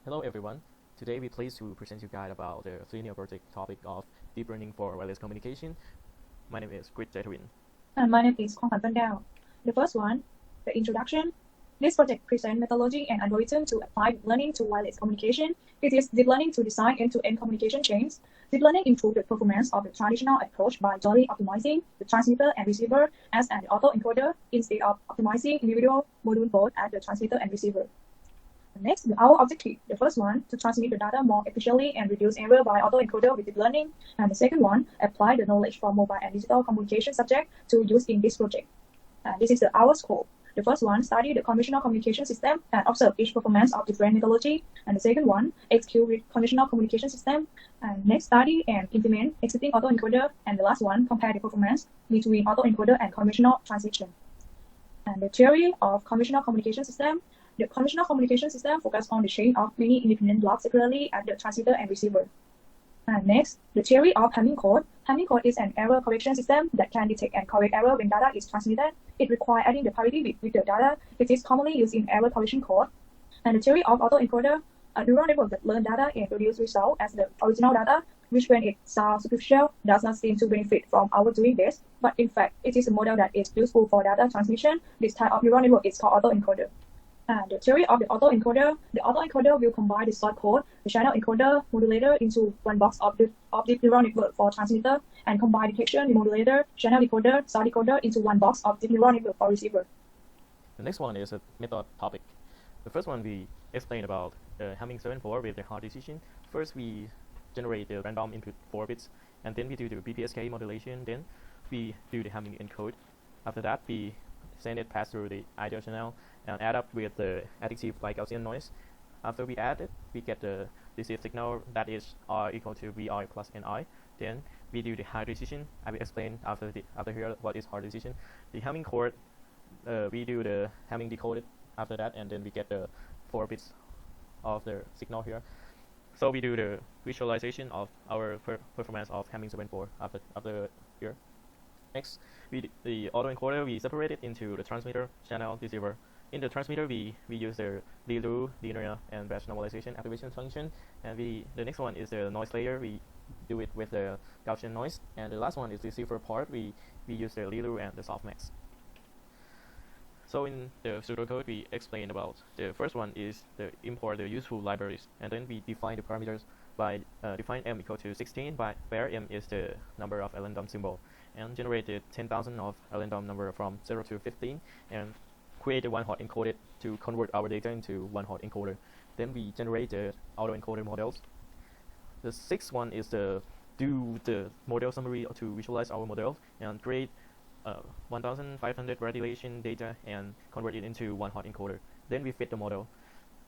Hello everyone. Today we're pleased to present you guide about the senior project topic of deep learning for wireless communication. My name is Krit Jaithawin. And my name is Krongkwan Tonkaew. The first one, the introduction. This project presents methodology and algorithm to apply deep learning to wireless communication. It is deep learning to design end-to-end communication chains. Deep learning improves the performance of the traditional approach by thoroughly optimizing the transmitter and receiver as an autoencoder instead of optimizing individual module both at the transmitter and receiver. Next, our objective. The first one, to transmit the data more efficiently and reduce error by autoencoder with deep learning. And the second one, apply the knowledge from mobile and digital communication subject to use in this project. This is our scope. The first one, study the conventional communication system and observe each performance of different methodology. And the second one, execute with conventional communication system. And next, study and implement existing autoencoder. And the last one, compare the performance between autoencoder and conventional transmission. And the theory of conventional communication system. The conventional communication system focuses on the chain of many independent blocks separately at the transmitter and receiver. And next, the theory of Hamming code. Hamming code is an error correction system that can detect and correct error when data is transmitted. It requires adding the parity bit with the data. It is commonly used in error correction code. And the theory of autoencoder, a neural network that learns data and produces results as the original data, which when it sounds superficial, does not seem to benefit from our doing this. But in fact, it is a model that is useful for data transmission. This type of neural network is called autoencoder. The theory of the autoencoder will combine the source code, the channel encoder, modulator into one box of the neural network for transmitter, and combine detection, the modulator, channel decoder, source decoder into one box of the neural network for receiver. The next one is a method topic. The first one we explain about Hamming 7/4 with the hard decision. First we generate the random input 4 bits, and then we do the BPSK modulation, then we do the Hamming encode. After that we send it pass through the ideal channel and add up with the additive by Gaussian noise. After we add it, we get the received signal that is R equal to VR plus NI. Then we do the hard decision. I will explain after here what is hard decision. The Hamming code, we do the Hamming decoded after that, and then we get the 4 bits of the signal here. So we do the visualization of our performance of Hamming 7/4 after here. Next, the autoencoder, we separate it into the transmitter, channel, receiver. In the transmitter, we use the ReLU, linear, and batch normalization activation function. And the next one is the noise layer. We do it with the Gaussian noise. And the last one is the receiver part. We use the ReLU and the softmax. So in the pseudocode, we explain about the first one is the import the useful libraries, and then we define the parameters by define m equal to 16, where m is the number of random symbol, and generated 10,000 of random number from 0 to 15, and create a one-hot encoder to convert our data into one-hot encoder. Then we generate the autoencoder models. The sixth one is do the model summary to visualize our model and create 1,500 radiation data and convert it into one-hot encoder. Then we fit the model.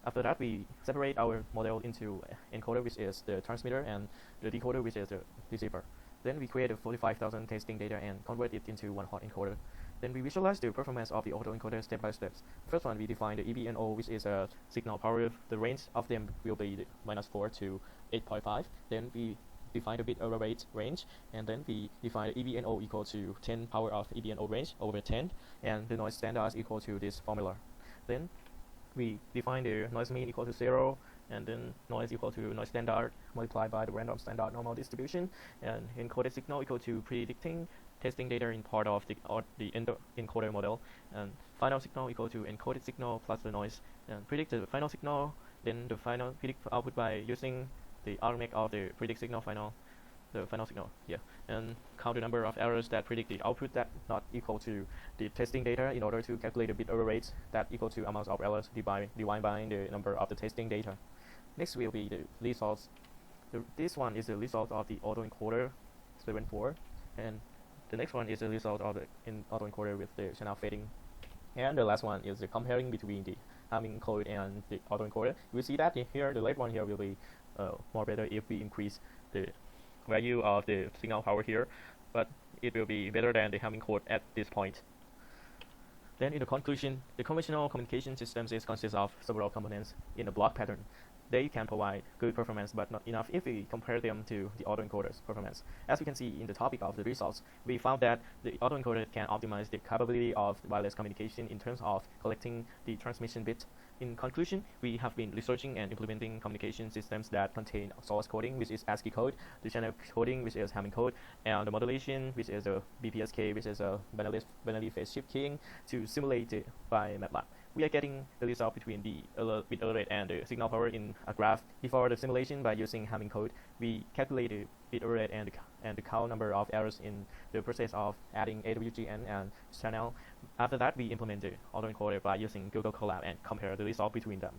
After that, we separate our model into encoder, which is the transmitter, and the decoder, which is the receiver. Then we create a 45,000 testing data and convert it into one-hot encoder. Then we visualize the performance of the autoencoder step by step. First one, we define the EBNO, which is a signal power. The range of them will be -4 to 8.5. Then we define the bit error rate range, and then we define the EBNO equal to 10 power of EBNO range over 10, and the noise standard is equal to this formula. Then we define the noise mean equal to 0, and then noise equal to noise standard multiplied by the random standard normal distribution, and encoded signal equal to predicting testing data in part of the encoder model, and final signal equal to encoded signal plus the noise, and predict the final signal, then the final predict output by using the arithmetic of the predict signal the final signal, and count the number of errors that predict the output that not equal to the testing data in order to calculate the bit error rates that equal to amounts of errors divided by the number of the testing data. Next will be the results. This one is the result of the autoencoder 7/4, and the next one is the result of the autoencoder with the channel fading. And the last one is the comparing between the Hamming code and the autoencoder. We see that here, the left one here will be more better if we increase the value of the signal power here, but it will be better than the Hamming code at this point. Then in the conclusion, the conventional communication systems consists of several components in a block pattern. They can provide good performance, but not enough if we compare them to the autoencoder's performance. As we can see in the topic of the results, we found that the autoencoder can optimize the capability of wireless communication in terms of collecting the transmission bit, In conclusion, we have been researching and implementing communication systems that contain source coding, which is ASCII code, the channel coding, which is Hamming code, and the modulation, which is a BPSK, which is a binary phase shift keying, to simulate it by MATLAB. We are getting the result between the bit error rate and the signal power in a graph. Before the simulation, by using Hamming code, we calculated bit error rate and the count number of errors in the process of adding AWGN and channel. After that, we implemented autoencoder by using Google Colab and compare the result between them.